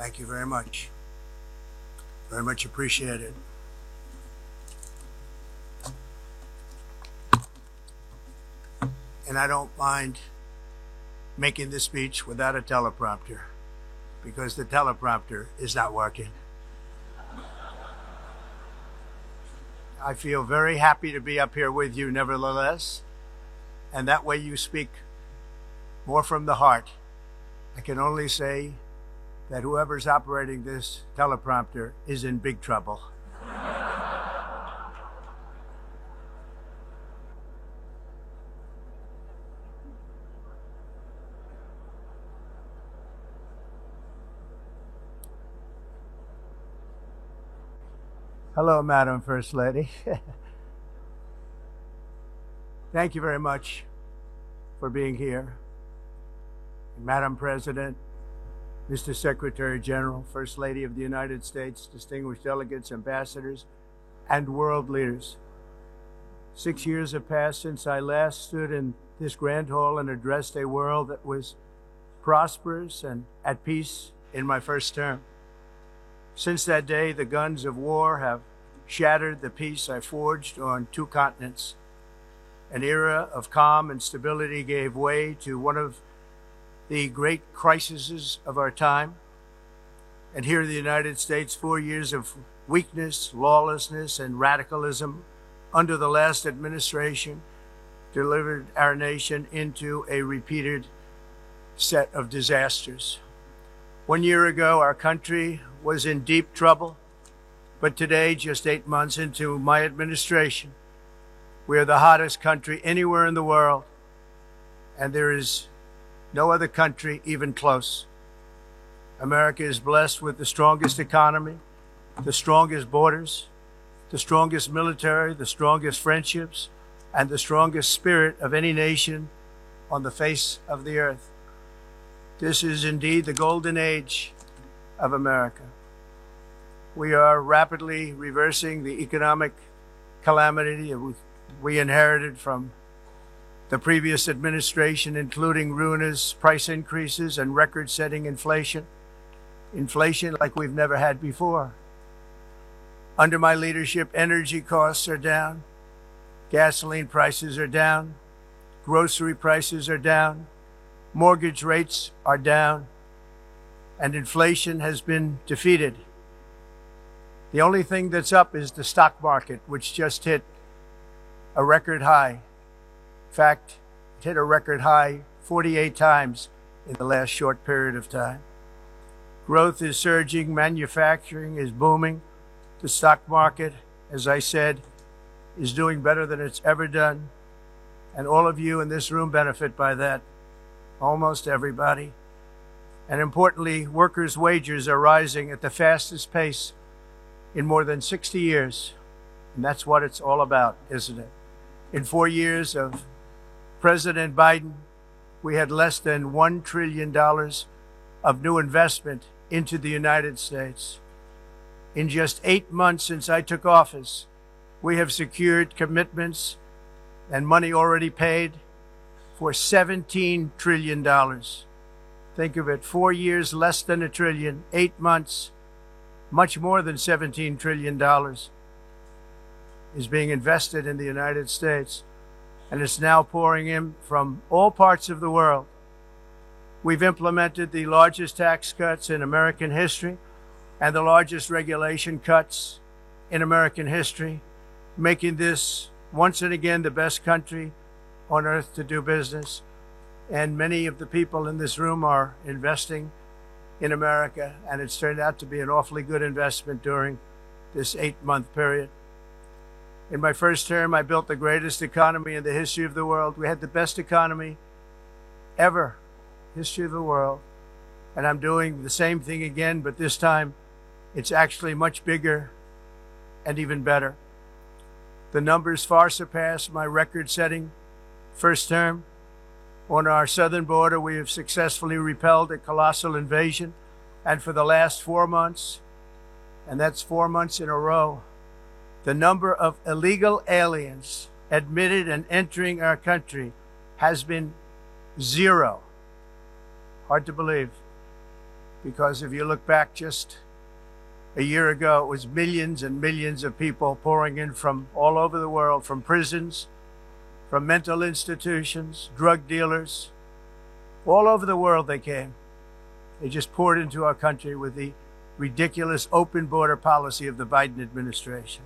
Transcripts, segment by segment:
Thank you very much. Very much appreciated. And I don't mind making this speech without a teleprompter, because the teleprompter is not working. I feel very happy to be up here with you nevertheless, and that way you speak more from the heart. I can only say that whoever's operating this teleprompter is in big trouble. Hello, Madam First Lady. Thank you very much for being here. Madam President, Mr. Secretary General, First Lady of the United States, distinguished delegates, ambassadors, and world leaders. 6 years have passed since I last stood in this grand hall and addressed a world that was prosperous and at peace in my first term. Since that day, the guns of war have shattered the peace I forged on 2 continents. An era of calm and stability gave way to one of the great crises of our time. And here in the United States, 4 years of weakness, lawlessness, and radicalism under the last administration delivered our nation into a repeated set of disasters. 1 year ago, our country was in deep trouble, but today, just 8 months into my administration, we are the hottest country anywhere in the world, and there is no other country even close. America is blessed with the strongest economy, the strongest borders, the strongest military, the strongest friendships, and the strongest spirit of any nation on the face of the earth. This is indeed the golden age of America. We are rapidly reversing the economic calamity we inherited from the previous administration, including ruinous price increases and record-setting inflation. Inflation like we've never had before. Under my leadership, energy costs are down, gasoline prices are down, grocery prices are down, mortgage rates are down, and inflation has been defeated. The only thing that's up is the stock market, which just hit a record high. In fact, it hit a record high 48 times in the last short period of time. Growth is surging, manufacturing is booming. The stock market, as I said, is doing better than it's ever done. And all of you in this room benefit by that, almost everybody. And importantly, workers' wages are rising at the fastest pace in more than 60 years. And that's what it's all about, isn't it? In 4 years of President Biden, we had less than $1 trillion of new investment into the United States. In just 8 months since I took office, we have secured commitments and money already paid for $17 trillion. Think of it, 4 years, less than $1 trillion, 8 months, much more than $17 trillion is being invested in the United States, and it's now pouring in from all parts of the world. We've implemented the largest tax cuts in American history and the largest regulation cuts in American history, making this once and again the best country on earth to do business. And many of the people in this room are investing in America, and it's turned out to be an awfully good investment during this 8-month period. In my first term, I built the greatest economy in the history of the world. We had the best economy ever, history of the world. And I'm doing the same thing again, but this time it's actually much bigger and even better. The numbers far surpass my record-setting first term. On our southern border, we have successfully repelled a colossal invasion. And for the last 4 months, and that's 4 months in a row, the number of illegal aliens admitted and entering our country has been 0. Hard to believe. because if you look back just a year ago, it was millions and millions of people pouring in from all over the world, from prisons, from mental institutions, drug dealers. All over the world they came. They just poured into our country with the ridiculous open border policy of the Biden administration.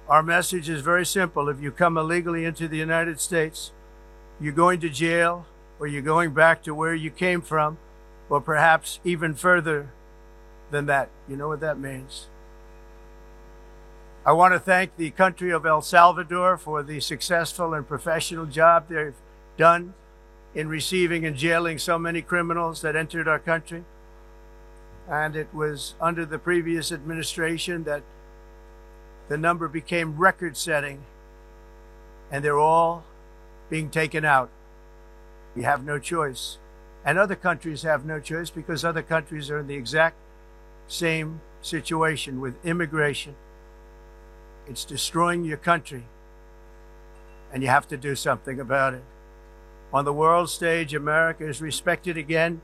Our message is very simple. If you come illegally into the United States, you're going to jail, or you're going back to where you came from, or perhaps even further than that. You know what that means. I want to thank the country of El Salvador for the successful and professional job they've done in receiving and jailing so many criminals that entered our country. And it was under the previous administration that the number became record-setting, and they're all being taken out. We have no choice. And other countries have no choice, because other countries are in the exact same situation with immigration. It's destroying your country, and you have to do something about it. On the world stage, America is respected again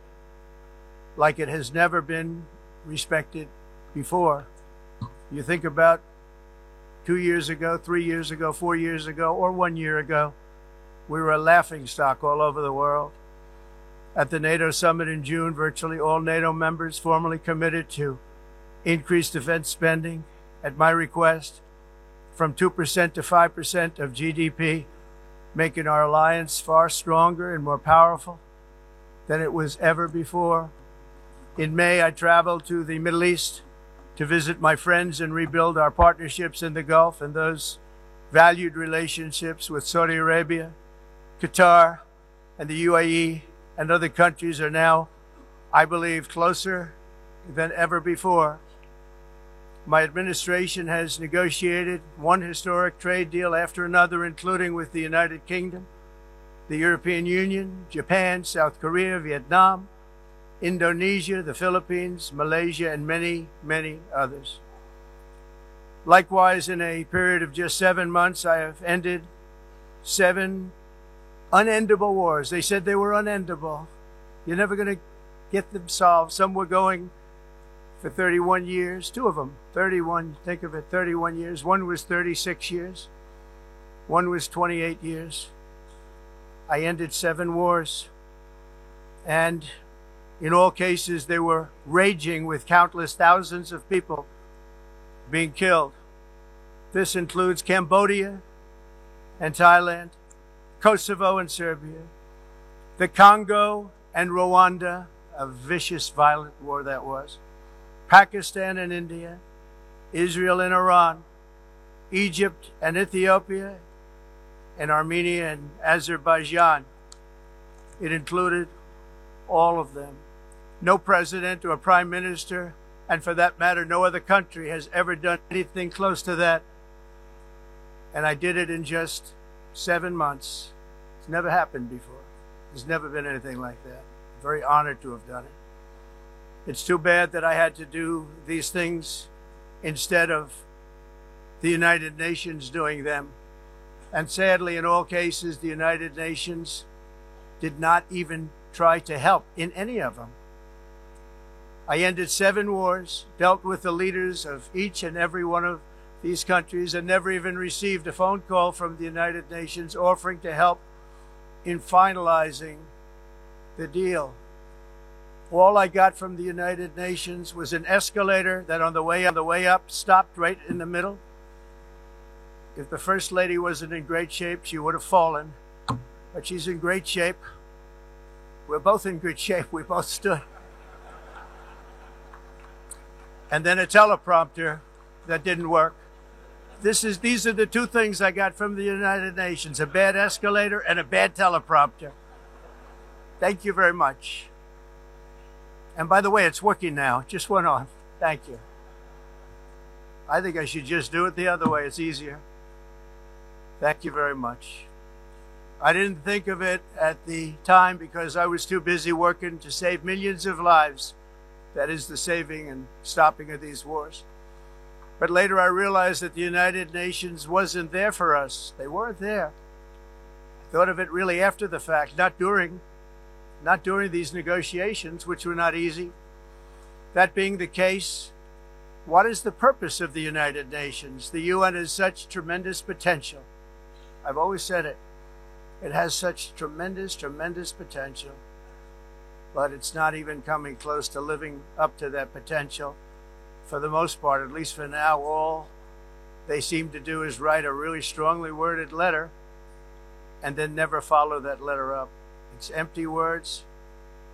like it has never been respected before. You think about 2 years ago, 3 years ago, 4 years ago, or 1 year ago, we were a laughingstock all over the world. At the NATO summit in June, virtually all NATO members formally committed to increase defense spending at my request from 2% to 5% of GDP, making our alliance far stronger and more powerful than it was ever before. In May, I traveled to the Middle East to visit my friends and rebuild our partnerships in the Gulf and those valued relationships with Saudi Arabia, Qatar, and the UAE, and other countries are now, I believe, closer than ever before. My administration has negotiated one historic trade deal after another, including with the United Kingdom, the European Union, Japan, South Korea, Vietnam, Indonesia, the Philippines, Malaysia, and many, many others. Likewise, in a period of just 7 months, I have ended 7 unendable wars. They said they were unendable. You're never going to get them solved. Some were going for 31 years, 2 of them, 31, think of it, 31 years. One was 36 years. One was 28 years. I ended 7 wars. And in all cases, they were raging with countless thousands of people being killed. This includes Cambodia and Thailand, Kosovo and Serbia, the Congo and Rwanda, a vicious, violent war that was, Pakistan and India, Israel and Iran, Egypt and Ethiopia, and Armenia and Azerbaijan. It included all of them. No president or prime minister, and for that matter, no other country has ever done anything close to that. And I did it in just 7 months. It's never happened before. There's never been anything like that. I'm very honored to have done it. It's too bad that I had to do these things instead of the United Nations doing them. And sadly, in all cases, the United Nations did not even try to help in any of them. I ended 7 wars, dealt with the leaders of each and every one of these countries, and never even received a phone call from the United Nations offering to help in finalizing the deal. All I got from the United Nations was an escalator that on the way up stopped right in the middle. If the First Lady wasn't in great shape, she would have fallen. But she's in great shape. We're both in good shape. We both stood. And then a teleprompter that didn't work. These are the 2 things I got from the United Nations: a bad escalator and a bad teleprompter. Thank you very much. And by the way, it's working now. It just went off. Thank you. I think I should just do it the other way. It's easier. Thank you very much. I didn't think of it at the time because I was too busy working to save millions of lives. That is the saving and stopping of these wars. But later I realized that the United Nations wasn't there for us. They weren't there. I thought of it really after the fact, not during, not during these negotiations, which were not easy. That being the case, what is the purpose of the United Nations? The UN has such tremendous potential. I've always said it. It has such tremendous, tremendous potential, but it's not even coming close to living up to that potential. For the most part, at least for now, all they seem to do is write a really strongly worded letter and then never follow that letter up. It's empty words,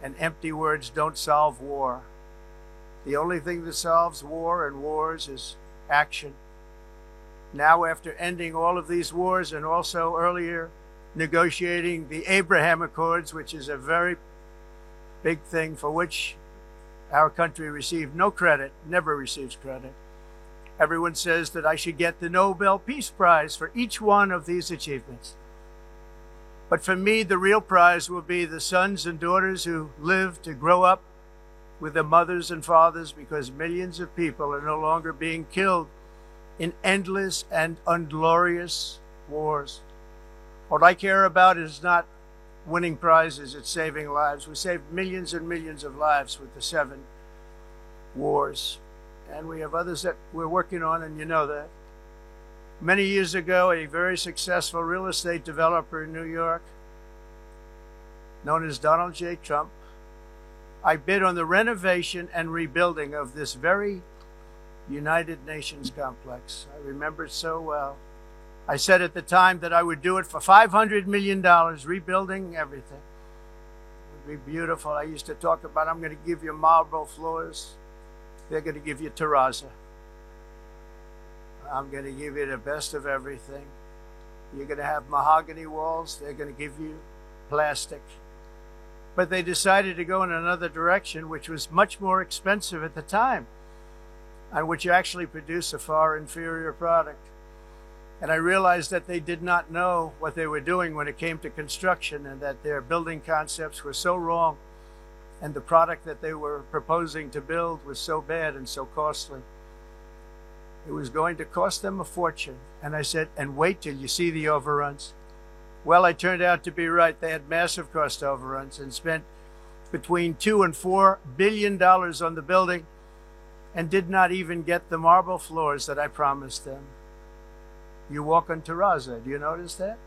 and empty words don't solve war. The only thing that solves war and wars is action. Now, after ending all of these wars and also earlier negotiating the Abraham Accords, which is a very big thing for which our country received no credit, never receives credit. Everyone says that I should get the Nobel Peace Prize for each one of these achievements. But for me, the real prize will be the sons and daughters who live to grow up with their mothers and fathers, because millions of people are no longer being killed in endless and unglorious wars. What I care about is not winning prizes, it's saving lives. We saved millions and millions of lives with the 7 wars. And we have others that we're working on, and you know that. Many years ago, a very successful real estate developer in New York, known as Donald J. Trump, I bid on the renovation and rebuilding of this very United Nations complex. I remember it so well. I said at the time that I would do it for $500 million, rebuilding everything. It would be beautiful. I used to talk about, I'm going to give you marble floors. They're going to give you terrazzo. I'm going to give you the best of everything. You're going to have mahogany walls. They're going to give you plastic. But they decided to go in another direction, which was much more expensive at the time, and which actually produced a far inferior product. And I realized that they did not know what they were doing when it came to construction, and that their building concepts were so wrong, and the product that they were proposing to build was so bad and so costly. It was going to cost them a fortune. And I said, and wait till you see the overruns. Well, I turned out to be right. They had massive cost overruns and spent between $2 and $4 billion on the building and did not even get the marble floors that I promised them. You walk on terrazzo. Do you notice that?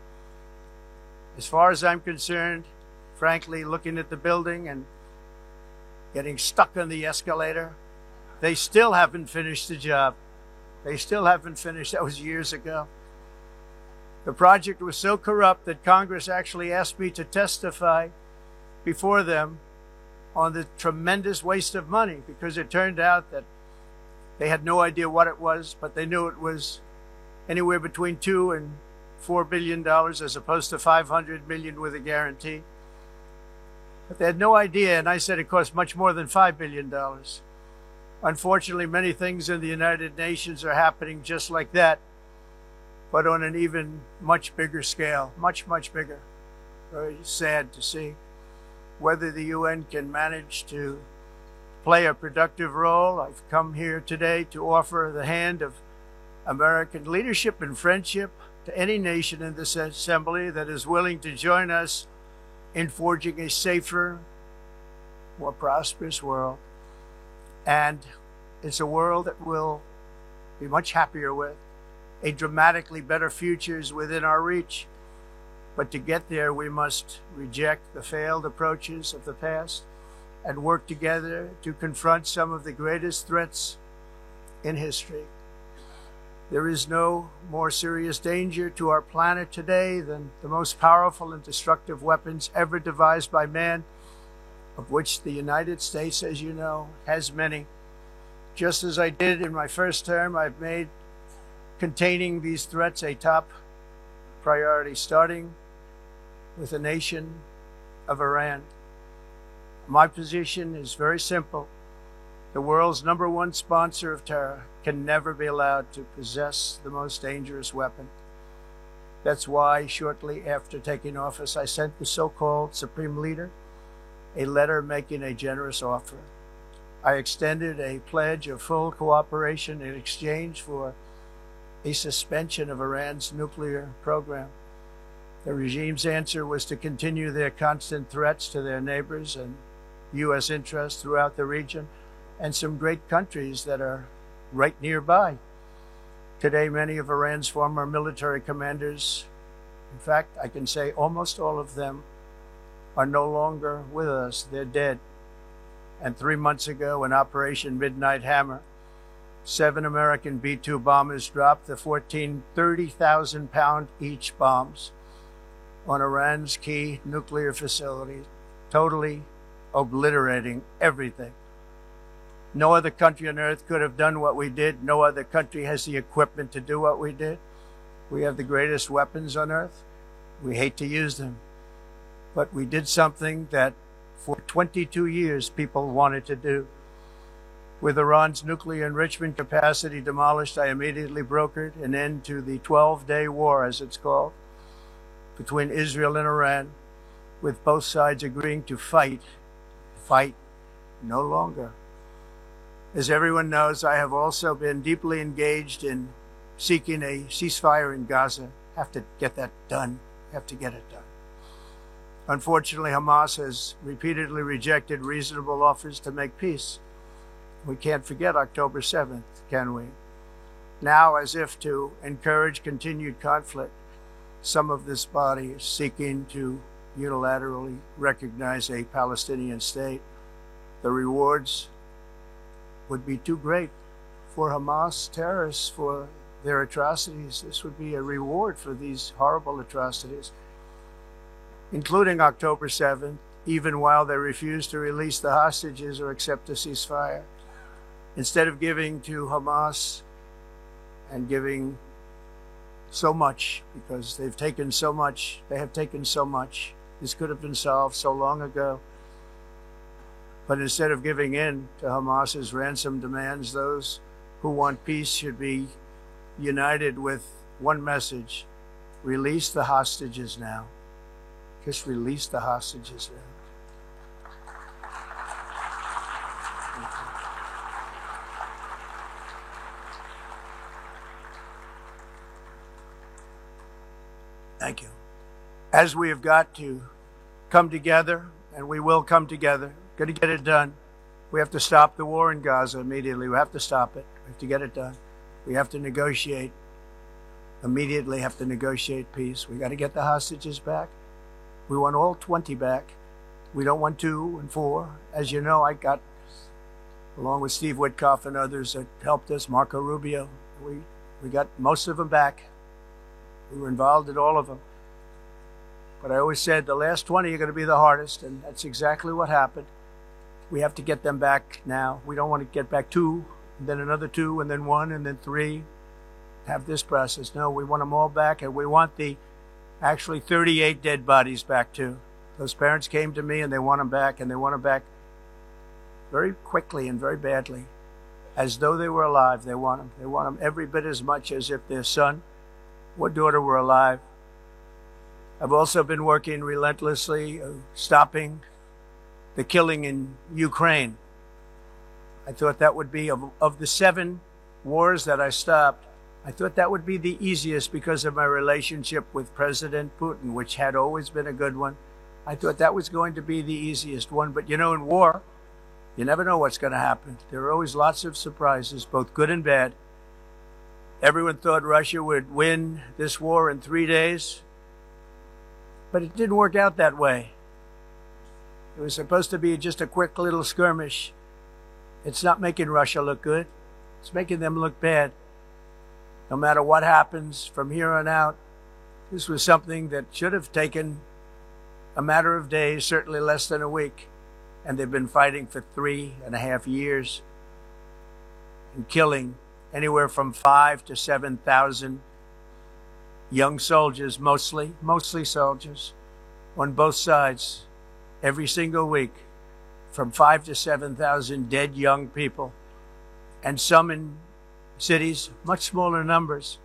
As far as I'm concerned, frankly, looking at the building and getting stuck on the escalator, they still haven't finished the job. They still haven't finished. That was years ago. The project was so corrupt that Congress actually asked me to testify before them on the tremendous waste of money, because it turned out that they had no idea what it was, but they knew it was anywhere between $2 and $4 billion as opposed to $500 million with a guarantee. But they had no idea, and I said it cost much more than $5 billion. Unfortunately, many things in the United Nations are happening just like that, but on an even much bigger scale, much, much bigger. Very sad to see. Whether the UN can manage to play a productive role, I've come here today to offer the hand of American leadership and friendship to any nation in this assembly that is willing to join us in forging a safer, more prosperous world. And it's a world that we'll be much happier with. A dramatically better future is within our reach. But to get there, we must reject the failed approaches of the past and work together to confront some of the greatest threats in history. There is no more serious danger to our planet today than the most powerful and destructive weapons ever devised by man, of which the United States, as you know, has many. Just as I did in my first term, I've made containing these threats a top priority, starting with the nation of Iran. My position is very simple. The world's #1 sponsor of terror can never be allowed to possess the most dangerous weapon. That's why shortly after taking office, I sent the so-called Supreme Leader a letter making a generous offer. I extended a pledge of full cooperation in exchange for a suspension of Iran's nuclear program. The regime's answer was to continue their constant threats to their neighbors and U.S. interests throughout the region and some great countries that are right nearby. Today, many of Iran's former military commanders, in fact, I can say almost all of them, are no longer with us. They're dead. And 3 months ago, in Operation Midnight Hammer, 7 American B-2 bombers dropped the 14 30,000-pound each bombs on Iran's key nuclear facilities, totally obliterating everything. No other country on earth could have done what we did. No other country has the equipment to do what we did. We have the greatest weapons on earth. We hate to use them. But we did something that for 22 years people wanted to do. With Iran's nuclear enrichment capacity demolished, I immediately brokered an end to the 12-day war, as it's called, between Israel and Iran, with both sides agreeing to fight no longer. As everyone knows, I have also been deeply engaged in seeking a ceasefire in Gaza. Have to get that done. Have to get it done. Unfortunately, Hamas has repeatedly rejected reasonable offers to make peace. We can't forget October 7th, can we? Now, as if to encourage continued conflict, some of this body is seeking to unilaterally recognize a Palestinian state. The rewards would be too great for Hamas terrorists for their atrocities. This would be a reward for these horrible atrocities, including October 7th, even while they refuse to release the hostages or accept a ceasefire. Instead of giving to Hamas and giving so much, because they've taken so much, this could have been solved so long ago. But instead of giving in to Hamas's ransom demands, those who want peace should be united with one message: release the hostages now. Just release the hostages now. Thank you. As we have got to come together, and we will come together, got to get it done. We have to stop the war in Gaza immediately. We have to stop it. We have to get it done. We have to negotiate. Immediately have to negotiate peace. We got to get the hostages back. We want all 20 back. We don't want 2 and 4. As you know, I got, along with Steve Witkoff and others that helped us, Marco Rubio, we got most of them back. We were involved in all of them. But I always said the last 20 are going to be the hardest, and that's exactly what happened. We have to get them back now. We don't want to get back 2, and then another 2, and then 1, and then 3. Have this process. No, we want them all back, and we want the actually 38 dead bodies back too. Those parents came to me and they want them back, and they want them back very quickly and very badly. As though they were alive, they want them. They want them every bit as much as if their son or daughter were alive. I've also been working relentlessly, stopping the killing in Ukraine. I thought that would be, of the 7 wars that I stopped, I thought that would be the easiest because of my relationship with President Putin, which had always been a good one. I thought that was going to be the easiest one. But you know, in war, you never know what's going to happen. There are always lots of surprises, both good and bad. Everyone thought Russia would win this war in 3 days, but it didn't work out that way. It was supposed to be just a quick little skirmish. It's not making Russia look good. It's making them look bad. No matter what happens from here on out, this was something that should have taken a matter of days, certainly less than a week. And they've been fighting for 3.5 years and killing anywhere from 5,000 to 7,000 young soldiers, mostly soldiers, on both sides, every single week, from 5,000 to 7,000 dead young people, and some in cities, much smaller numbers,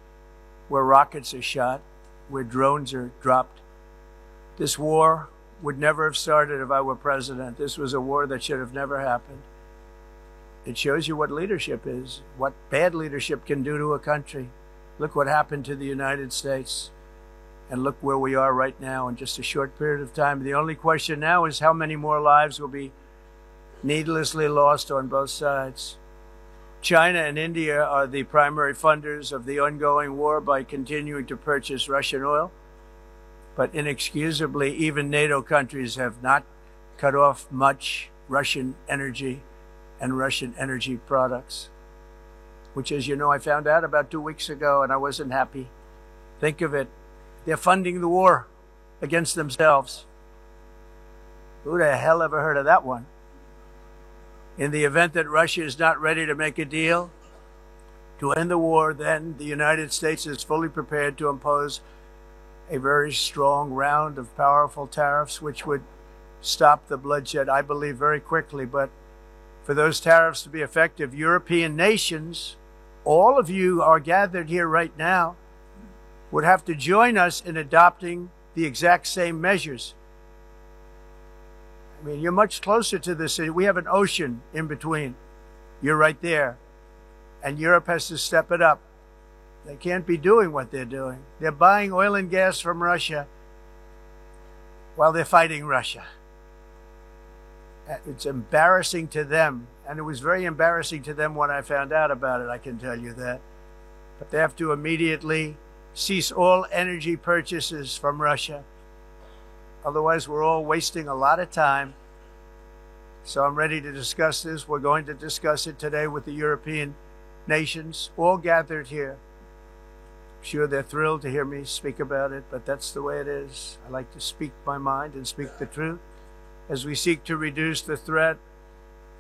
where rockets are shot, where drones are dropped. This war would never have started if I were president. This was a war that should have never happened. It shows you what leadership is, what bad leadership can do to a country. Look what happened to the United States. And look where we are right now in just a short period of time. The only question now is how many more lives will be needlessly lost on both sides. China and India are the primary funders of the ongoing war by continuing to purchase Russian oil. But inexcusably, even NATO countries have not cut off much Russian energy and Russian energy products, which, as you know, I found out about 2 weeks ago, and I wasn't happy. Think of it. They're funding the war against themselves. Who the hell ever heard of that one? In the event that Russia is not ready to make a deal to end the war, then the United States is fully prepared to impose a very strong round of powerful tariffs, which would stop the bloodshed, I believe, very quickly. But for those tariffs to be effective, European nations, all of you are gathered here right now, would have to join us in adopting the exact same measures. I mean, you're much closer to this. We have an ocean in between. You're right there. And Europe has to step it up. They can't be doing what they're doing. They're buying oil and gas from Russia while they're fighting Russia. It's embarrassing to them. And it was very embarrassing to them when I found out about it, I can tell you that. But they have to immediately cease all energy purchases from Russia. Otherwise, we're all wasting a lot of time. So I'm ready to discuss this. We're going to discuss it today with the European nations, all gathered here. I'm sure they're thrilled to hear me speak about it, but that's the way it is. I like to speak my mind and speak the truth. As we seek to reduce the threat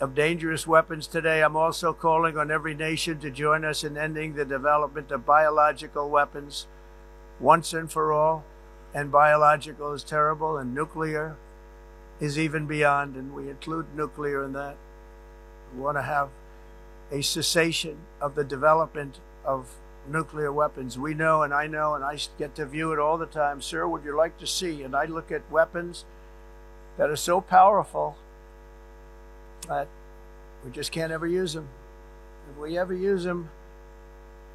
of dangerous weapons today, I'm also calling on every nation to join us in ending the development of biological weapons once and for all. And biological is terrible, and nuclear is even beyond, and we include nuclear in that. We want to have a cessation of the development of nuclear weapons. We know, and I get to view it all the time. Sir, would you like to see? And I look at weapons that are so powerful that we just can't ever use them. If we ever use them,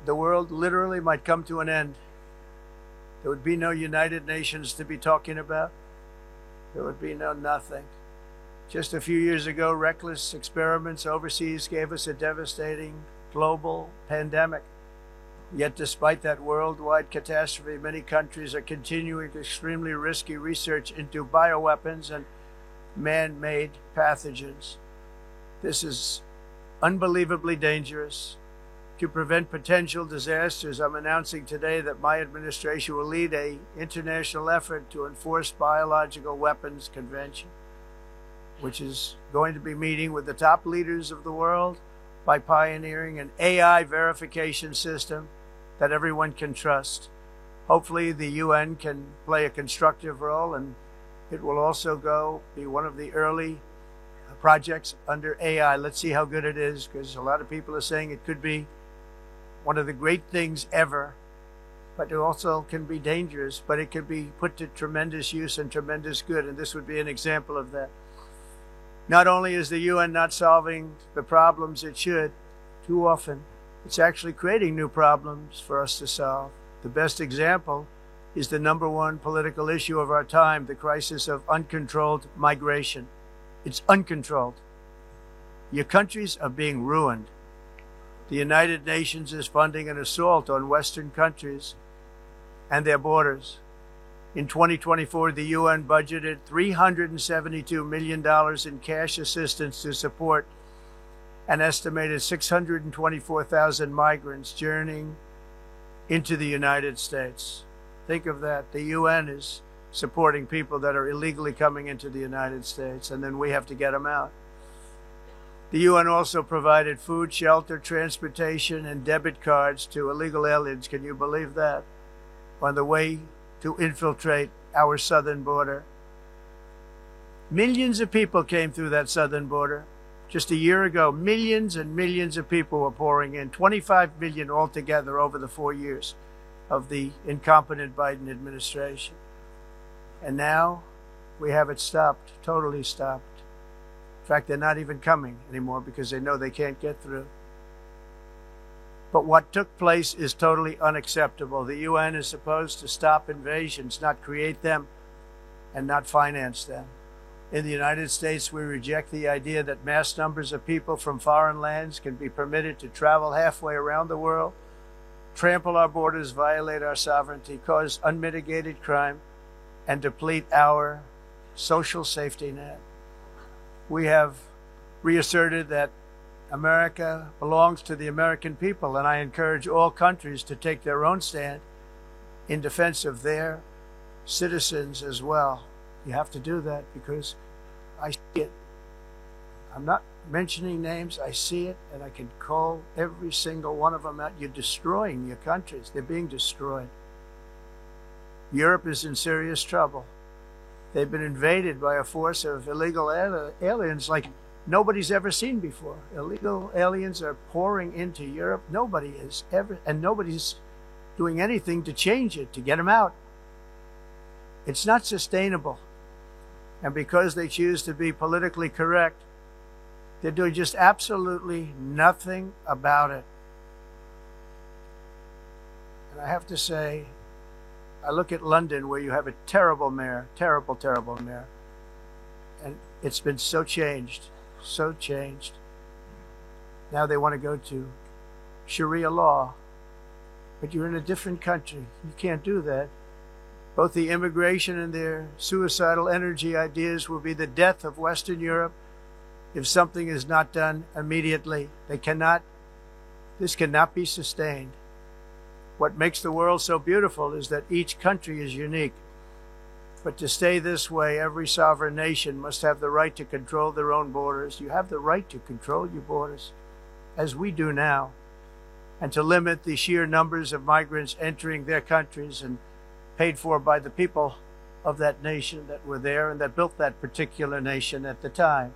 the world literally might come to an end. There would be no United Nations to be talking about. There would be no nothing. Just a few years ago, reckless experiments overseas gave us a devastating global pandemic. Yet despite that worldwide catastrophe, many countries are continuing extremely risky research into bioweapons and man-made pathogens. This is unbelievably dangerous. To prevent potential disasters, I'm announcing today that my administration will lead an international effort to enforce Biological Weapons Convention, which is going to be meeting with the top leaders of the world by pioneering an AI verification system that everyone can trust. Hopefully the UN can play a constructive role, and it will also be one of the early projects under AI. Let's see how good it is, because a lot of people are saying it could be one of the great things ever, but it also can be dangerous, but it can be put to tremendous use and tremendous good, and this would be an example of that. Not only is the UN not solving the problems it should, too often, it's actually creating new problems for us to solve. The best example is the #1 political issue of our time, the crisis of uncontrolled migration. It's uncontrolled. Your countries are being ruined. The United Nations is funding an assault on Western countries and their borders. In 2024, the UN budgeted $372 million in cash assistance to support an estimated 624,000 migrants journeying into the United States. Think of that. The UN is supporting people that are illegally coming into the United States, and then we have to get them out. The UN also provided food, shelter, transportation, and debit cards to illegal aliens. Can you believe that? On the way to infiltrate our southern border. Millions of people came through that southern border. Just a year ago, millions and millions of people were pouring in, 25 million altogether over the 4 years of the incompetent Biden administration. And now we have it stopped, totally stopped. In fact, they're not even coming anymore because they know they can't get through. But what took place is totally unacceptable. The UN is supposed to stop invasions, not create them and not finance them. In the United States, we reject the idea that mass numbers of people from foreign lands can be permitted to travel halfway around the world, trample our borders, violate our sovereignty, cause unmitigated crime, and deplete our social safety net. We have reasserted that America belongs to the American people, and I encourage all countries to take their own stand in defense of their citizens as well. You have to do that because I see it. I'm not mentioning names. I see it, and I can call every single one of them out. You're destroying your countries. They're being destroyed. Europe is in serious trouble. They've been invaded by a force of illegal aliens like nobody's ever seen before. Illegal aliens are pouring into Europe. Nobody's doing anything to change it, to get them out. It's not sustainable. And because they choose to be politically correct, they're doing just absolutely nothing about it. And I have to say, I look at London, where you have a terrible mayor, terrible mayor. And it's been so changed. Now they want to go to Sharia law. But you're in a different country. You can't do that. Both the immigration and their suicidal energy ideas will be the death of Western Europe if something is not done immediately. This cannot be sustained. What makes the world so beautiful is that each country is unique. But to stay this way, every sovereign nation must have the right to control their own borders. You have the right to control your borders, as we do now, and to limit the sheer numbers of migrants entering their countries and paid for by the people of that nation that were there and that built that particular nation at the time.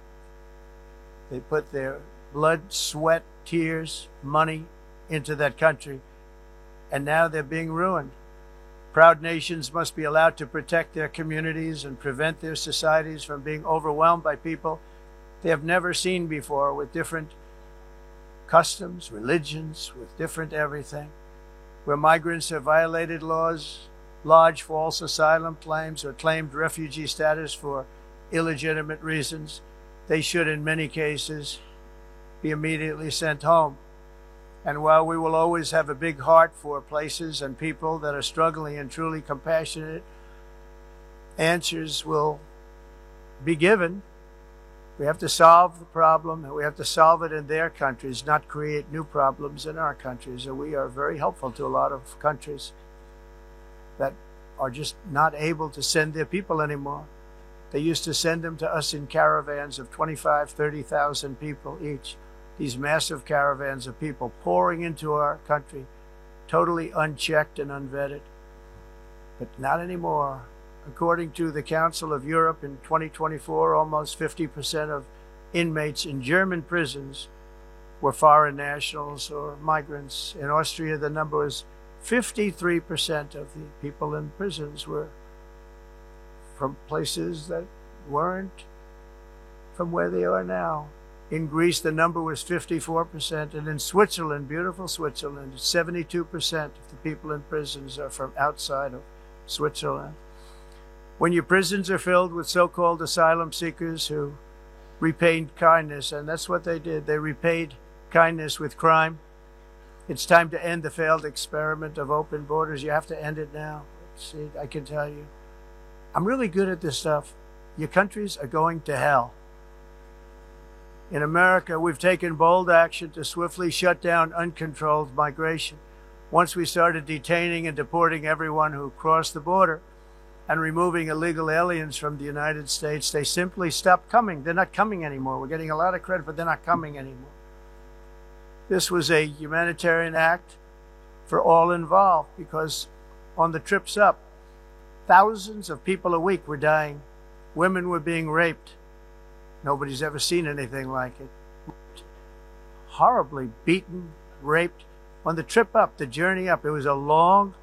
They put their blood, sweat, tears, money into that country, and now they're being ruined. Proud nations must be allowed to protect their communities and prevent their societies from being overwhelmed by people they have never seen before, with different customs, religions, with different everything. Where migrants have violated laws, lodged false asylum claims, or claimed refugee status for illegitimate reasons, they should, in many cases, be immediately sent home. And while we will always have a big heart for places and people that are struggling and truly compassionate, answers will be given. We have to solve the problem, and we have to solve it in their countries, not create new problems in our countries. And we are very helpful to a lot of countries that are just not able to send their people anymore. They used to send them to us in caravans of 25,000, 30,000 people each. These massive caravans of people pouring into our country, totally unchecked and unvetted. But not anymore. According to the Council of Europe, in 2024, almost 50% of inmates in German prisons were foreign nationals or migrants. In Austria, the number was 53% of the people in prisons were from places that weren't from where they are now. In Greece, the number was 54%, and in Switzerland, beautiful Switzerland, 72% of the people in prisons are from outside of Switzerland. When your prisons are filled with so-called asylum seekers who repaid kindness, and that's what they did, they repaid kindness with crime. It's time to end the failed experiment of open borders. You have to end it now. See, I can tell you, I'm really good at this stuff. Your countries are going to hell. In America, we've taken bold action to swiftly shut down uncontrolled migration. Once we started detaining and deporting everyone who crossed the border and removing illegal aliens from the United States, they simply stopped coming. They're not coming anymore. We're getting a lot of credit, but they're not coming anymore. This was a humanitarian act for all involved, because on the trips up, thousands of people a week were dying. Women were being raped. Nobody's ever seen anything like it. Horribly beaten, raped. On the trip up, the journey up, it was a long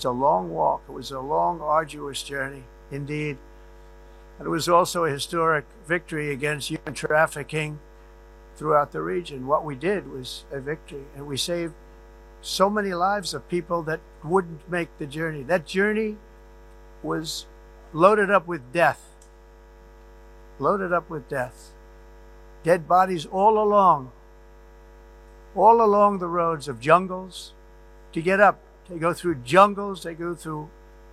walk. It was a long, arduous journey, indeed. And it was also a historic victory against human trafficking throughout the region. What we did was a victory, and we saved so many lives of people that wouldn't make the journey. That journey was loaded up with death. Loaded up with death. Dead bodies all along the roads of jungles to get up. They go through jungles, they go through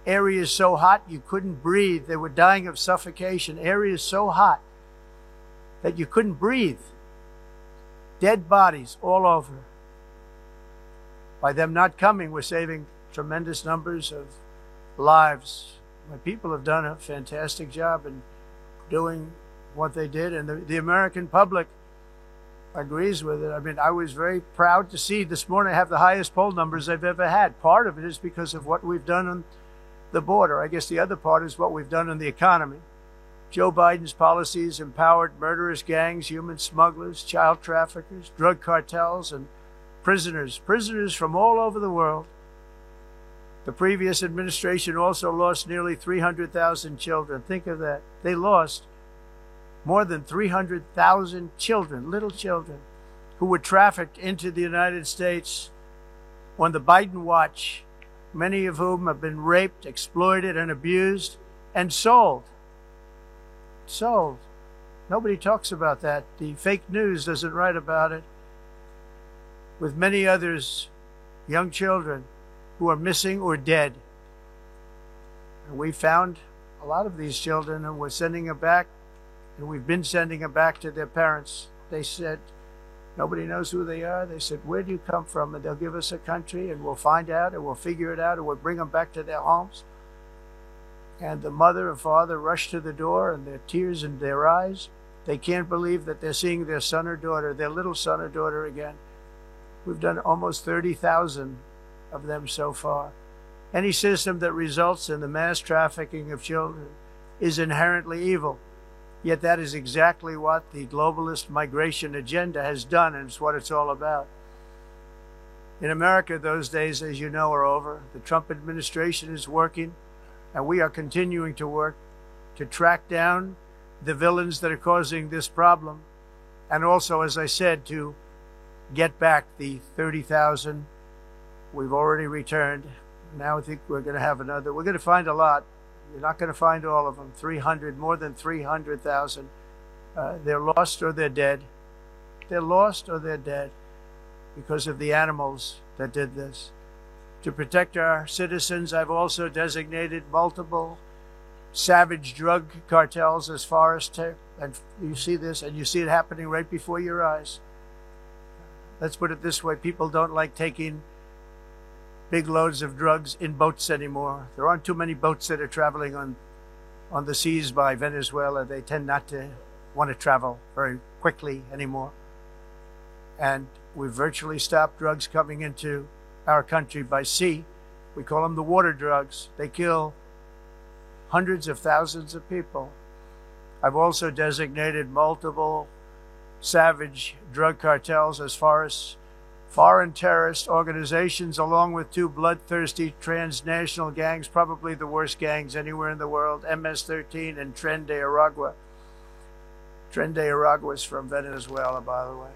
areas so hot you couldn't breathe. They were dying of suffocation. Areas so hot that you couldn't breathe. Dead bodies all over. By them not coming, we're saving tremendous numbers of lives. My people have done a fantastic job in doing what they did, and the American public agrees with it. I mean, I was very proud to see this morning I have the highest poll numbers I've ever had. Part of it is because of what we've done on the border. I guess the other part is what we've done in the economy. Joe Biden's policies empowered murderous gangs, human smugglers, child traffickers, drug cartels, and prisoners from all over the world. The previous administration also lost nearly 300,000 children. Think of that. They lost more than 300,000 children, little children, who were trafficked into the United States on the Biden watch, many of whom have been raped, exploited, and abused, and sold. Sold. Nobody talks about that. The fake news doesn't write about it. With many others, young children who are missing or dead. And we found a lot of these children, and we're sending them back, and we've been sending them back to their parents. They said, nobody knows who they are. They said, where do you come from? And they'll give us a country, and we'll find out, and we'll figure it out, and we'll bring them back to their homes. And the mother and father rush to the door, and their tears in their eyes. They can't believe that they're seeing their son or daughter, their little son or daughter again. We've done almost 30,000 of them so far. Any system that results in the mass trafficking of children is inherently evil. Yet that is exactly what the globalist migration agenda has done, and it's what it's all about. In America, those days, as you know, are over. The Trump administration is working, and we are continuing to work to track down the villains that are causing this problem, and also, as I said, to get back the 30,000 we've already returned. Now I think we're going to have another. We're going to find a lot. You're not going to find all of them. More than 300,000. They're lost or they're dead. They're lost or they're dead because of the animals that did this. To protect our citizens, I've also designated multiple savage drug cartels as forest. And you see this, and you see it happening right before your eyes. Let's put it this way. People don't like taking big loads of drugs in boats anymore. There aren't too many boats that are traveling on the seas by Venezuela. They tend not to want to travel very quickly anymore. And we've virtually stopped drugs coming into our country by sea. We call them the water drugs. They kill hundreds of thousands of people. I've also designated multiple savage drug cartels as far as foreign terrorist organizations, along with two bloodthirsty transnational gangs, probably the worst gangs anywhere in the world, MS-13 and Tren de Aragua. Tren de Aragua is from Venezuela, by the way.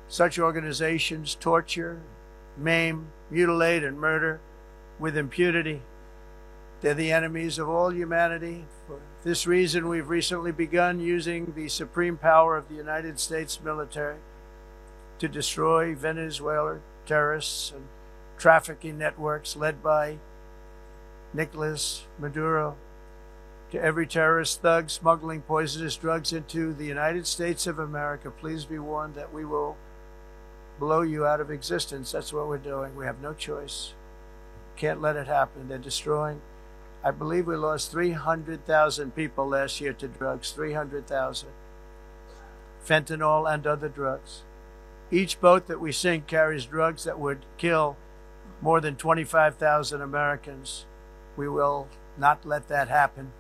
Such organizations torture, maim, mutilate, and murder with impunity. They're the enemies of all humanity. For this reason, we've recently begun using the supreme power of the United States military to destroy Venezuelan terrorists and trafficking networks led by Nicolas Maduro. To every terrorist thug smuggling poisonous drugs into the United States of America, please be warned that we will blow you out of existence. That's what we're doing. We have no choice. Can't let it happen. They're destroying. I believe we lost 300,000 people last year to drugs. 300,000. Fentanyl and other drugs. Each boat that we sink carries drugs that would kill more than 25,000 Americans. We will not let that happen.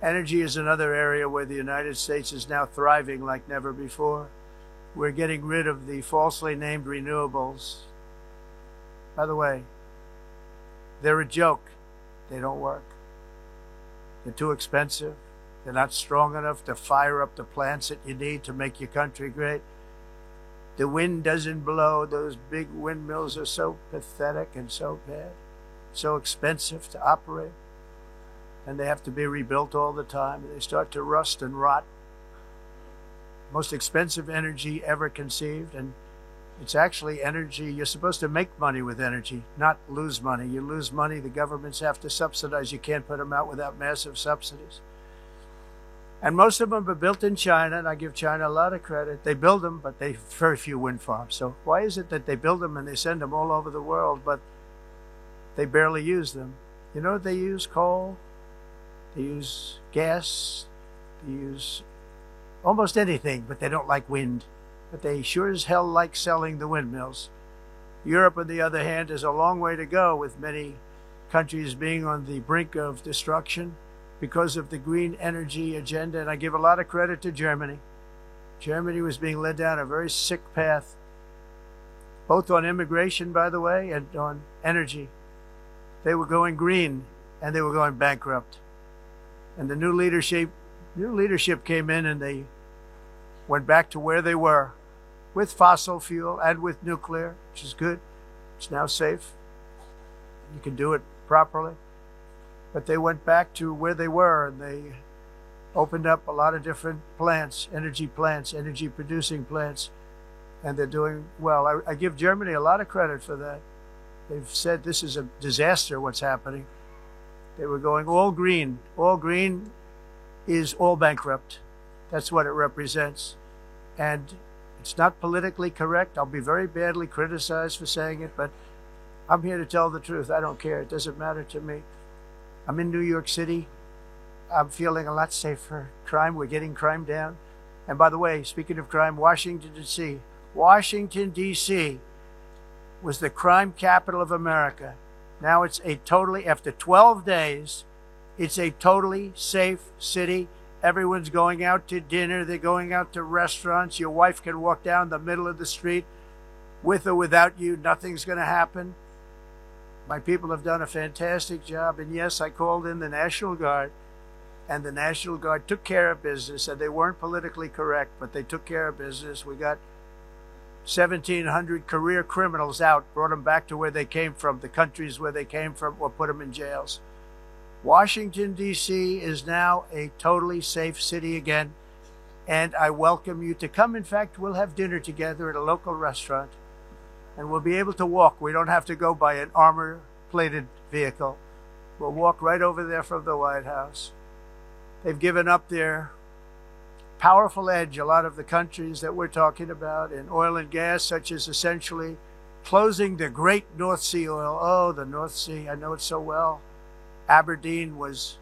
Energy is another area where the United States is now thriving like never before. We're getting rid of the falsely named renewables. By the way, they're a joke. They don't work. They're too expensive. They're not strong enough to fire up the plants that you need to make your country great. The wind doesn't blow. Those big windmills are so pathetic and so bad, so expensive to operate. And they have to be rebuilt all the time. And they start to rust and rot. Most expensive energy ever conceived. And it's actually energy. You're supposed to make money with energy, not lose money. You lose money, the governments have to subsidize. You can't put them out without massive subsidies. And most of them are built in China, and I give China a lot of credit. They build them, but they have very few wind farms. So why is it that they build them and they send them all over the world, but they barely use them? You know what they use? Coal. They use gas. They use almost anything, but they don't like wind. But they sure as hell like selling the windmills. Europe, on the other hand, has a long way to go, with many countries being on the brink of destruction because of the green energy agenda. And I give a lot of credit to Germany. Germany was being led down a very sick path, both on immigration, by the way, and on energy. They were going green, and they were going bankrupt. And the new leadership came in, and they went back to where they were, with fossil fuel and with nuclear, which is good. It's now safe. You can do it properly. But they went back to where they were, and they opened up a lot of different plants, energy producing plants, and they're doing well. I give Germany a lot of credit for that. They've said this is a disaster, what's happening. They were going all green. All green is all bankrupt. That's what it represents. And it's not politically correct. I'll be very badly criticized for saying it, but I'm here to tell the truth. I don't care. It doesn't matter to me. I'm in New York City. I'm feeling a lot safer. Crime, we're getting crime down. And by the way, speaking of crime, Washington, D.C. was the crime capital of America. Now it's after 12 days, it's a totally safe city. Everyone's going out to dinner. They're going out to restaurants. Your wife can walk down the middle of the street with or without you. Nothing's going to happen. My people have done a fantastic job. And yes, I called in the National Guard, and the National Guard took care of business. And they weren't politically correct, but they took care of business. We got 1,700 career criminals out, brought them back to where they came from, the countries where they came from, or put them in jails. Washington, D.C. is now a totally safe city again, and I welcome you to come. In fact, we'll have dinner together at a local restaurant, and we'll be able to walk. We don't have to go by an armor-plated vehicle. We'll walk right over there from the White House. They've given up their powerful edge, a lot of the countries that we're talking about, in oil and gas, such as essentially closing the great North Sea oil. Oh, the North Sea, I know it so well. Aberdeen was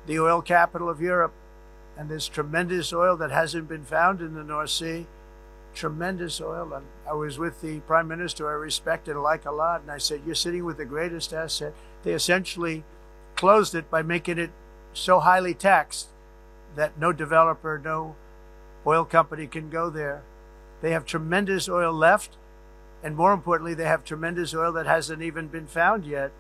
the oil capital of Europe, and there's tremendous oil that hasn't been found in the North Sea. Tremendous oil. And I was with the Prime Minister I respect and like a lot, and I said, you're sitting with the greatest asset. They essentially closed it by making it so highly taxed that no developer, no oil company can go there. They have tremendous oil left, and more importantly, they have tremendous oil that hasn't even been found yet.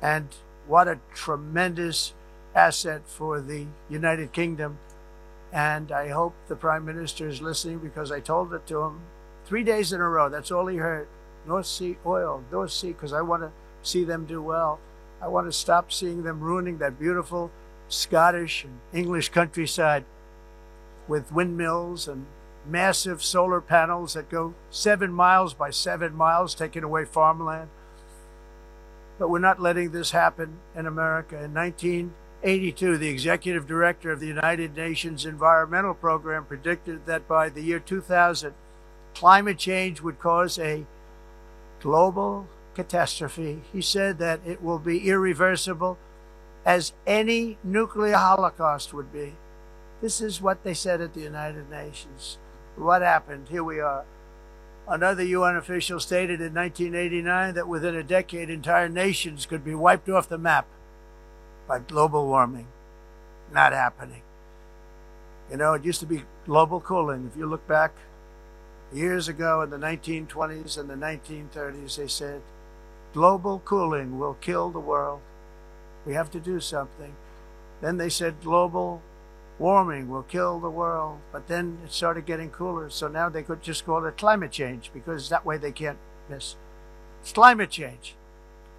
And what a tremendous asset for the United Kingdom. And I hope the Prime Minister is listening, because I told it to him 3 days in a row. That's all he heard. North Sea oil, North Sea, because I want to see them do well. I want to stop seeing them ruining that beautiful Scottish and English countryside with windmills and massive solar panels that go 7 miles by 7 miles, taking away farmland. But we're not letting this happen in America. In 1982, the executive director of the United Nations Environmental Program predicted that by the year 2000, climate change would cause a global catastrophe. He said that it will be irreversible, as any nuclear holocaust would be. This is what they said at the United Nations. What happened? Here we are. Another UN official stated in 1989 that within a decade, entire nations could be wiped off the map by global warming. Not happening. You know, it used to be global cooling. If you look back years ago in the 1920s and the 1930s, they said, global cooling will kill the world. We have to do something. Then they said global warming will kill the world. But then it started getting cooler, so now they could just call it climate change, because that way they can't miss. It's climate change.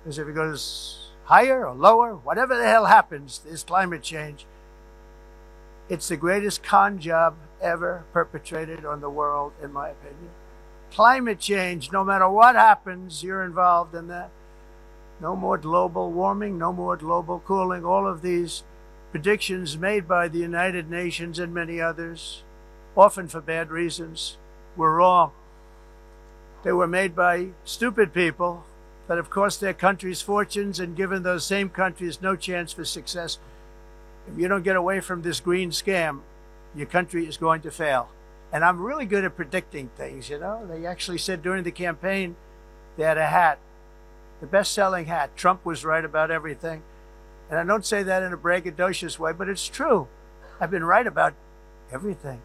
Because if it goes higher or lower, whatever the hell happens, is climate change. It's the greatest con job ever perpetrated on the world, in my opinion. Climate change, no matter what happens, you're involved in that. No more global warming, no more global cooling. All of these predictions made by the United Nations and many others, often for bad reasons, were wrong. They were made by stupid people that have cost their countries fortunes and given those same countries no chance for success. If you don't get away from this green scam, your country is going to fail. And I'm really good at predicting things, you know. They actually said during the campaign, they had a hat, the best-selling hat. Trump was right about everything. And I don't say that in a braggadocious way, but it's true. I've been right about everything.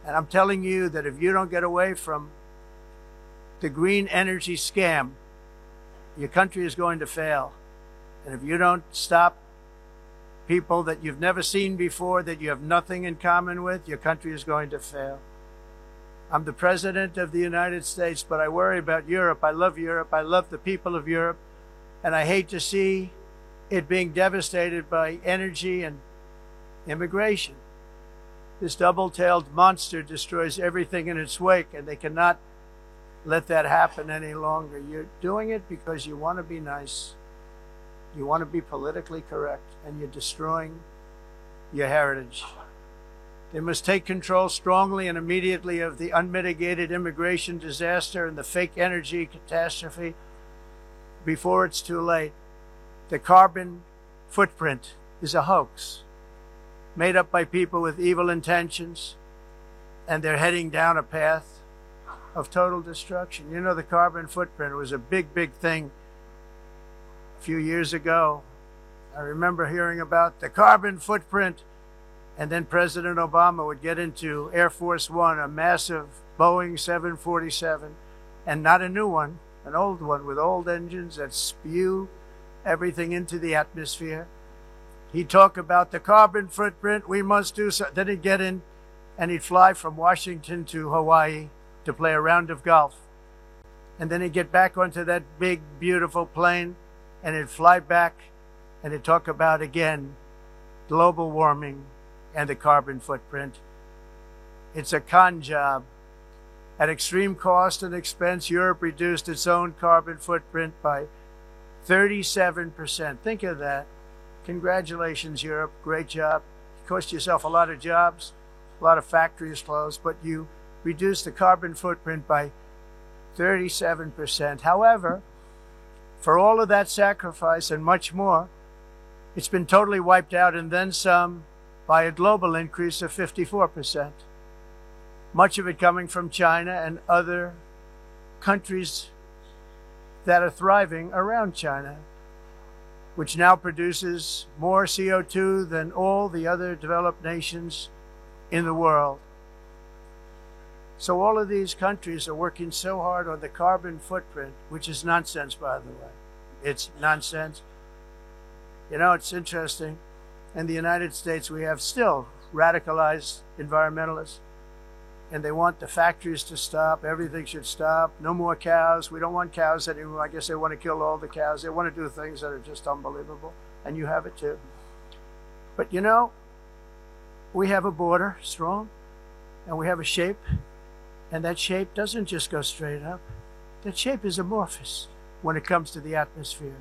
And I'm telling you that if you don't get away from the green energy scam, your country is going to fail. And if you don't stop people that you've never seen before, that you have nothing in common with, your country is going to fail. I'm the president of the United States, but I worry about Europe. I love Europe. I love the people of Europe. And I hate to see it being devastated by energy and immigration. This double-tailed monster destroys everything in its wake, and they cannot let that happen any longer. You're doing it because you want to be nice. You want to be politically correct, and you're destroying your heritage. They must take control strongly and immediately of the unmitigated immigration disaster and the fake energy catastrophe before it's too late. The carbon footprint is a hoax made up by people with evil intentions, and they're heading down a path of total destruction. You know, the carbon footprint was a big, big thing a few years ago. I remember hearing about the carbon footprint, and then President Obama would get into Air Force One, a massive Boeing 747, and not a new one, an old one with old engines that spew everything into the atmosphere. He'd talk about the carbon footprint, we must do so. Then he'd get in and he'd fly from Washington to Hawaii to play a round of golf. And then he'd get back onto that big, beautiful plane and he'd fly back and he'd talk about, again, global warming and the carbon footprint. It's a con job. At extreme cost and expense, Europe reduced its own carbon footprint by 37%. Think of that. Congratulations, Europe. Great job. You cost yourself a lot of jobs, a lot of factories closed, but you reduced the carbon footprint by 37%. However, for all of that sacrifice and much more, it's been totally wiped out and then some by a global increase of 54%. Much of it coming from China and other countries that are thriving around China, which now produces more CO2 than all the other developed nations in the world. So all of these countries are working so hard on the carbon footprint, which is nonsense, by the way. It's nonsense. You know, it's interesting. In the United States, we have still radicalized environmentalists, and they want the factories to stop. Everything should stop. No more cows. We don't want cows anymore. I guess they want to kill all the cows. They want to do things that are just unbelievable, and you have it too. But you know, we have a border, strong, and we have a shape, and that shape doesn't just go straight up. That shape is amorphous when it comes to the atmosphere.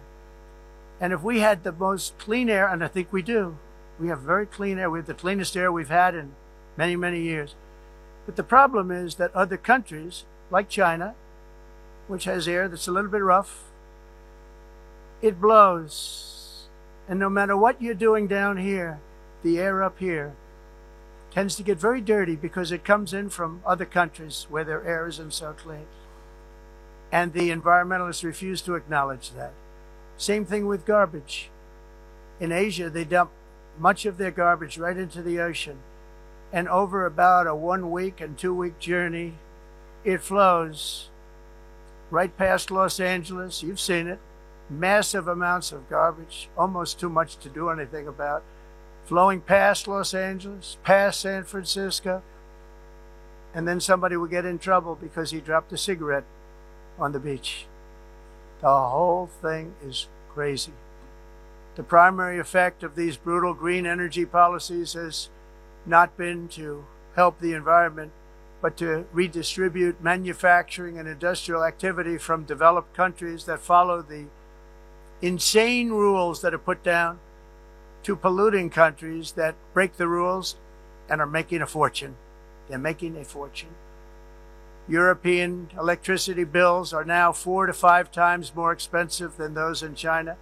And if we had the most clean air, and I think we do, we have very clean air. We have the cleanest air we've had in many, many years. But the problem is that other countries, like China, which has air that's a little bit rough, it blows. And no matter what you're doing down here, the air up here tends to get very dirty because it comes in from other countries where their air isn't so clean. And the environmentalists refuse to acknowledge that. Same thing with garbage. In Asia, they dump much of their garbage right into the ocean. And over about a 1 week and 2 week journey, it flows right past Los Angeles. You've seen it. Massive amounts of garbage, almost too much to do anything about, flowing past Los Angeles, past San Francisco, and then somebody would get in trouble because he dropped a cigarette on the beach. The whole thing is crazy. The primary effect of these brutal green energy policies has not been to help the environment, but to redistribute manufacturing and industrial activity from developed countries that follow the insane rules that are put down to polluting countries that break the rules and are making a fortune. They're making a fortune. European electricity bills are now 4 to 5 times more expensive than those in China,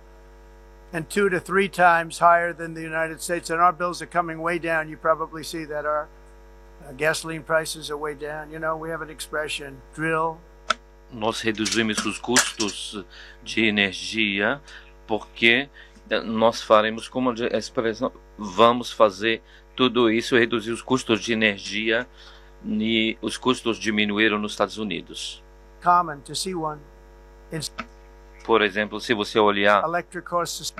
and 2 to 3 times higher than the United States. And our bills are coming way down. You probably see that our gasoline prices are way down. You know, we have an expression, drill. Nós reduzimos os custos de energia porque nós faremos como a expressão, vamos fazer tudo isso, reduzir os custos de energia, e os custos diminuíram nos Estados Unidos. Common to see one. Por exemplo, se você olhar Electric costs.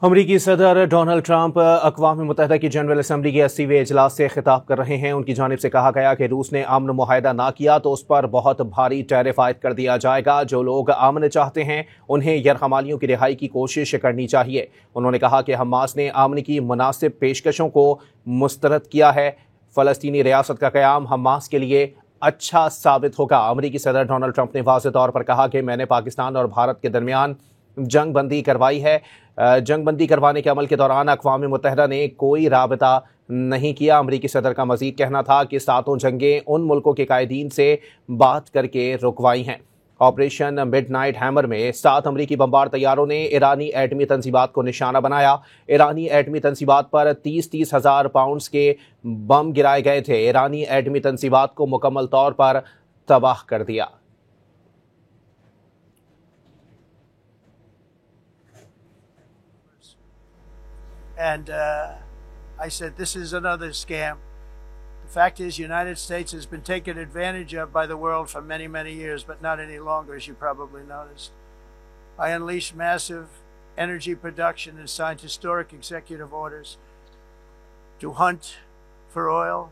अमरीकी सदर Donald Trump अक़वाम मुत्तहिदा की general assembly के 80वें इजलास से खिताब कर रहे हैं। उनकी जानिब से कहा गया कि रूस ने अमन मुआहिदा ना किया तो उस पर बहुत भारी टैरिफ आयद कर दिया जाएगा। जो लोग अमन चाहते हैं उन्हें यरगमालियों की रिहाई की कोशिश करनी चाहिए। उन्होंने कहा कि हमास ने अमन की मुनासिब पेशकशों को मुस्तरद किया है। फ़लस्तीनी रियासत का क़याम हमास के लिए अच्छा साबित होगा। अमरीकी सदर डोनाल्ड ट्रंप ने वाज़ेह तौर पर कहा कि मैंने पाकिस्तान और भारत के दरमियान जंगबंदी करवाई है। जंगबंदी करवाने के अमल के दौरान अक़वाम मुत्तहिदा ने कोई राबता नहीं किया। अमरीकी सदर का मज़ीद कहना था कि 7 जंगें उन मुल्कों के कायदीन से बात करके रुकवाई हैं। ऑपरेशन मिडनाइट हैमर में 7 अमरीकी बमबार तैयारों ने ईरानी एटमी तंजीबात को निशाना बनाया। ईरानी एटमी तंजीबात पर 30-30 हज़ार पाउंड्स के बम गिराए गए थे। ईरानी एटमी तंजीबात को मुकम्मल तौर पर तबाह कर दिया। And I said, this is another scam. The fact is, the United States has been taken advantage of by the world for many, many years, but not any longer, as you probably noticed. I unleashed massive energy production and signed historic executive orders to hunt for oil,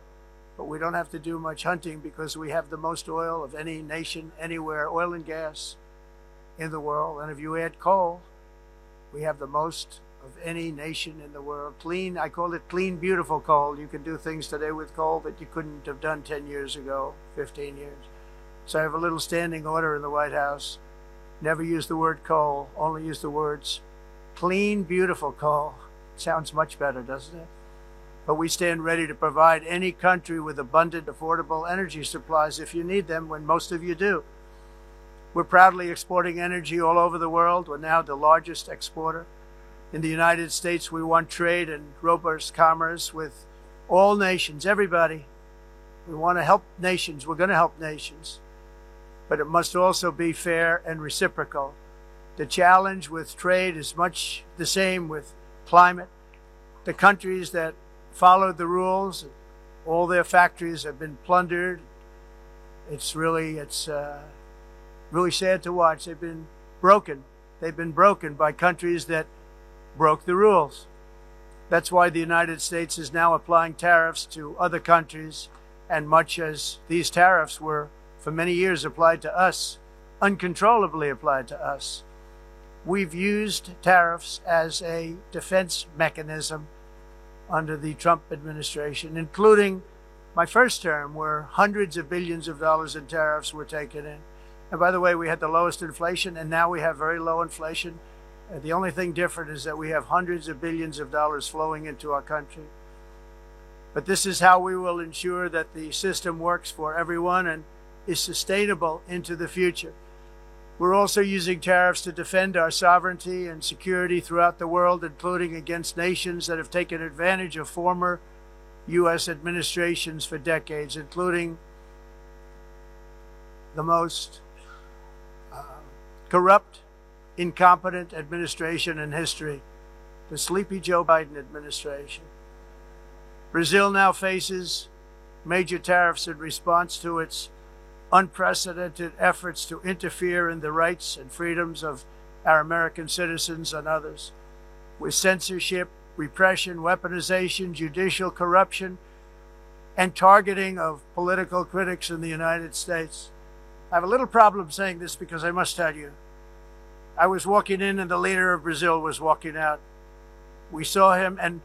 but we don't have to do much hunting because we have the most oil of any nation anywhere, oil and gas in the world. And if you add coal, we have the most of any nation in the world. Clean, I call it clean, beautiful coal. You can do things today with coal that you couldn't have done 10 years ago, 15 years. So I have a little standing order in the White House. Never use the word coal, only use the words clean, beautiful coal. Sounds much better, doesn't it? But we stand ready to provide any country with abundant, affordable energy supplies if you need them, when most of you do. We're proudly exporting energy all over the world. We're now the largest exporter. In the United States, we want trade and robust commerce with all nations, everybody. We want to help nations. We're going to help nations. But it must also be fair and reciprocal. The challenge with trade is much the same with climate. The countries that followed the rules, all their factories have been plundered. It's really sad to watch. They've been broken. They've been broken by countries that broke the rules. That's why the United States is now applying tariffs to other countries, and much as these tariffs were for many years applied to us, uncontrollably applied to us, we've used tariffs as a defense mechanism under the Trump administration, including my first term, where hundreds of billions of dollars in tariffs were taken in. And by the way, we had the lowest inflation, and now we have very low inflation. The only thing different is that we have hundreds of billions of dollars flowing into our country. But this is how we will ensure that the system works for everyone and is sustainable into the future. We're also using tariffs to defend our sovereignty and security throughout the world, including against nations that have taken advantage of former U.S. administrations for decades, including the most corrupt, incompetent administration in history, the sleepy Joe Biden administration. Brazil now faces major tariffs in response to its unprecedented efforts to interfere in the rights and freedoms of our American citizens and others. with censorship, repression, weaponization, judicial corruption, and targeting of political critics in the United States. I have a little problem saying this because I must tell you, I was walking in and the leader of Brazil was walking out. We saw him and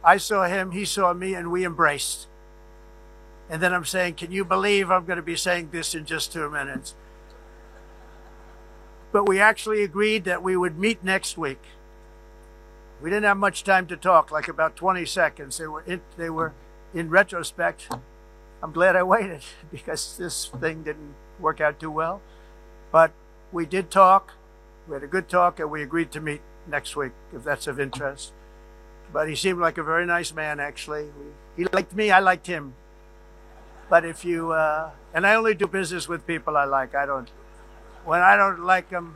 I saw him, he saw me, and we embraced. And then I'm saying, can you believe I'm going to be saying this in just 2 minutes? But we actually agreed that we would meet next week. We didn't have much time to talk, like about 20 seconds. They were in retrospect, I'm glad I waited because this thing didn't work out too well. But we did talk. We had a good talk, and we agreed to meet next week, if that's of interest. But he seemed like a very nice man, actually. He liked me, I liked him. But if you, and I only do business with people I like. When I don't like them,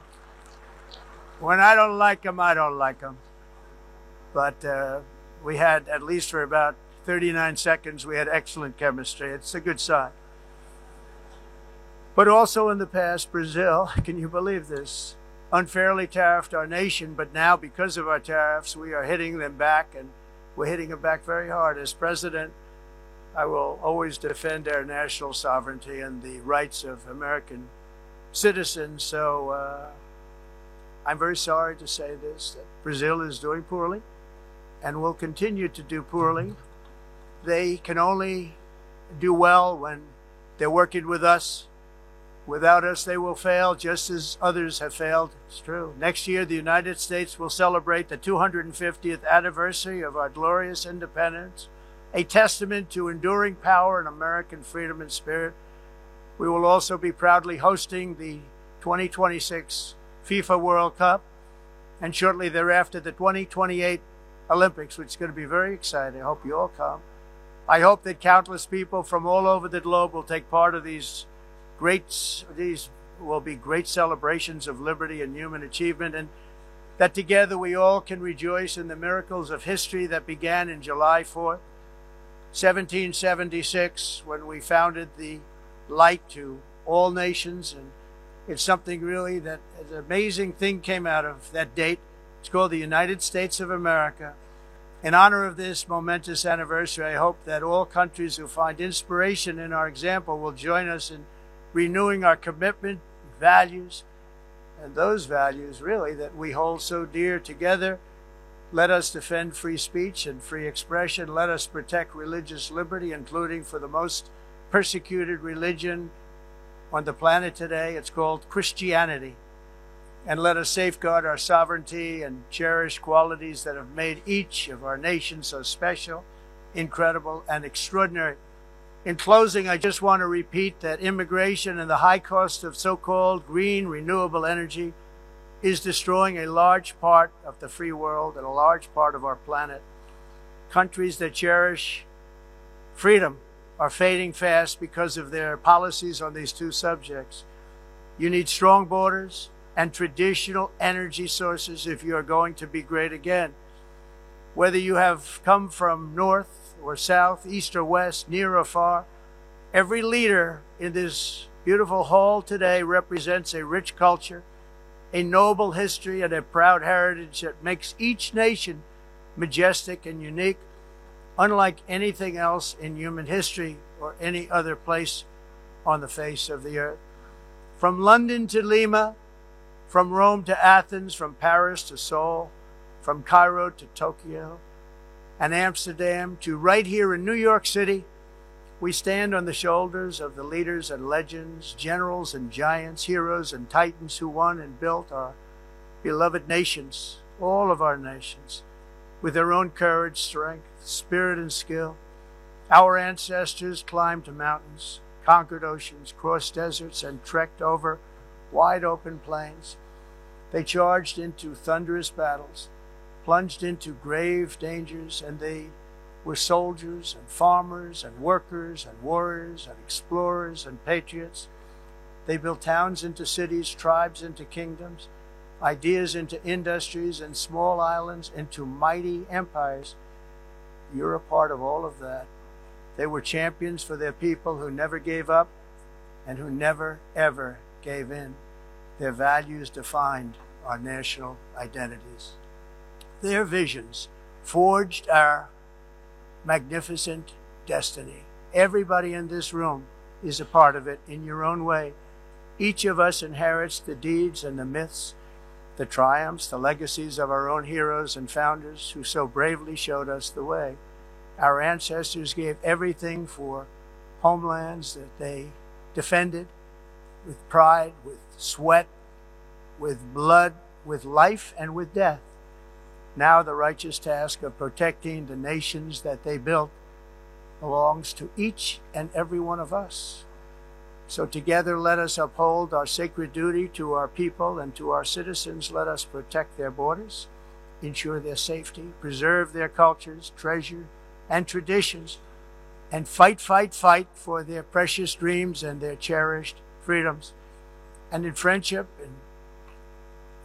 I don't like them. But we had, at least for about 39 seconds, we had excellent chemistry. It's a good sign. But also in the past, Brazil, can you believe this, unfairly tariffed our nation, but now because of our tariffs, we are hitting them back, and we're hitting them back very hard. As president, I will always defend our national sovereignty and the rights of American citizens. So I'm very sorry to say this, that Brazil is doing poorly and will continue to do poorly. They can only do well when they're working with us. Without us, they will fail, just as others have failed. It's true. Next year, the United States will celebrate the 250th anniversary of our glorious independence, a testament to enduring power and American freedom and spirit. We will also be proudly hosting the 2026 FIFA World Cup, and shortly thereafter, the 2028 Olympics, which is going to be very exciting. I hope you all come. I hope that countless people from all over the globe will take part of these will be great celebrations of liberty and human achievement, and that together we all can rejoice in the miracles of history that began in July 4th, 1776, when we founded the light to all nations. And it's something really that an amazing thing came out of that date. It's called the United States of America. In honor of this momentous anniversary, I hope that all countries who find inspiration in our example will join us in renewing our commitment, values, and those values really that we hold so dear. Together, let us defend free speech and free expression. Let us protect religious liberty, including for the most persecuted religion on the planet today. It's called Christianity. And let us safeguard our sovereignty and cherish qualities that have made each of our nations so special, incredible, and extraordinary. In closing, I just want to repeat that immigration and the high cost of so-called green renewable energy is destroying a large part of the free world and a large part of our planet. Countries that cherish freedom are fading fast because of their policies on these two subjects. You need strong borders and traditional energy sources if you are going to be great again. Whether you have come from north or south, east or west, near or far, every leader in this beautiful hall today represents a rich culture, a noble history, and a proud heritage that makes each nation majestic and unique, unlike anything else in human history or any other place on the face of the earth. From London to Lima, from Rome to Athens, from Paris to Seoul, from Cairo to Tokyo and Amsterdam to right here in New York City, we stand on the shoulders of the leaders and legends, generals and giants, heroes and titans who won and built our beloved nations, all of our nations, with their own courage, strength, spirit, and skill. Our ancestors climbed mountains, conquered oceans, crossed deserts, and trekked over wide open plains. They charged into thunderous battles, plunged into grave dangers, and they were soldiers and farmers and workers and warriors and explorers and patriots. They built towns into cities, tribes into kingdoms, ideas into industries, and small islands into mighty empires. You're a part of all of that. They were champions for their people who never gave up and who never, ever gave in. Their values defined our national identities. their visions forged our magnificent destiny. Everybody in this room is a part of it in your own way. Each of us inherits the deeds and the myths, the triumphs, the legacies of our own heroes and founders who so bravely showed us the way. Our ancestors gave everything for homelands that they defended with pride, with sweat, with blood, with life, and with death. Now the righteous task of protecting the nations that they built belongs to each and every one of us. So together let us uphold our sacred duty to our people and to our citizens. Let us protect their borders, ensure their safety, preserve their cultures, treasure, and traditions, and fight for their precious dreams and their cherished freedoms. And in friendship and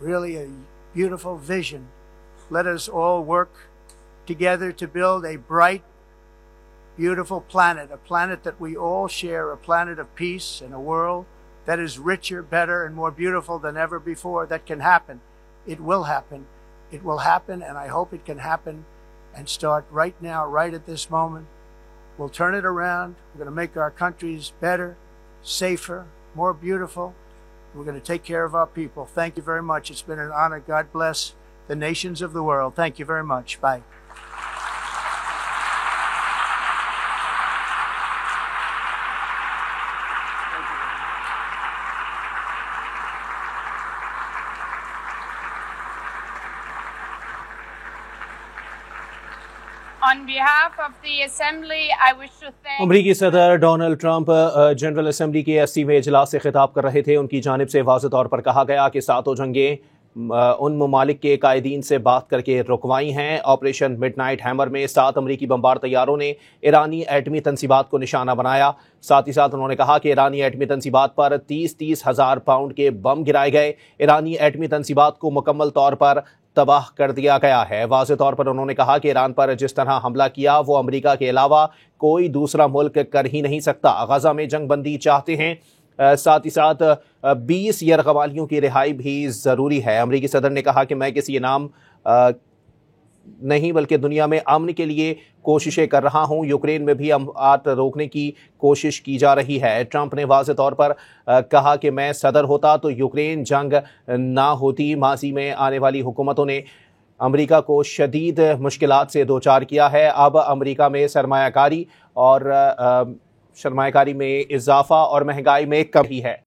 really a beautiful vision, let us all work together to build a bright, beautiful planet, a planet that we all share, a planet of peace and a world that is richer, better, and more beautiful than ever before. That can happen. It will happen. It will happen, and I hope it can happen and start right now, right at this moment. We'll turn it around. We're going to make our countries better, safer, more beautiful. We're going to take care of our people. Thank you very much. It's been an honor. God bless the nations of the world. Thank you very much. Bye. On behalf of the Assembly, I wish to thank अमरीकी सदर Donald Trump general assembly के 80वें इजलास से खिताब कर रहे थे। उनकी जानिब से वाज़ेह तौर पर कहा गया कि 7 जंगें उन ममालिक के कायदीन से बात करके रुकवाई हैं। ऑपरेशन मिडनाइट हैमर में 7 अमरीकी बमबार तैयारों ने ईरानी एटमी तंसीबात को निशाना बनाया। साथ ही साथ उन्होंने कहा कि ईरानी एटमी तंसीबात पर 30-30 हज़ार पाउंड के बम गिराए गए। ईरानी एटमी तंसीबात को मुकम्मल तौर पर तबाह कर दिया गया है। वाज़ेह तौर पर उन्होंने कहा कि ईरान पर जिस तरह हमला किया वो अमेरिका के अलावा कोई दूसरा मुल्क कर ही नहीं सकता। गजा में जंग बंदी चाहते हैं। साथ ही साथ 20 यरगमालियों की रिहाई भी ज़रूरी है। अमरीकी सदर ने कहा कि मैं किसी इनाम नहीं बल्कि दुनिया में अमन के लिए कोशिशें कर रहा हूं। यूक्रेन में भी अमआत रोकने की कोशिश की जा रही है। ट्रंप ने वाज़ेह तौर पर कहा कि मैं सदर होता तो यूक्रेन जंग ना होती। माजी में आने वाली हुकूमतों ने अमेरिका को शदीद मुश्किलात से दो चार किया है। अब अमेरिका में सरमायाकारी में इजाफा और महंगाई में कमी है।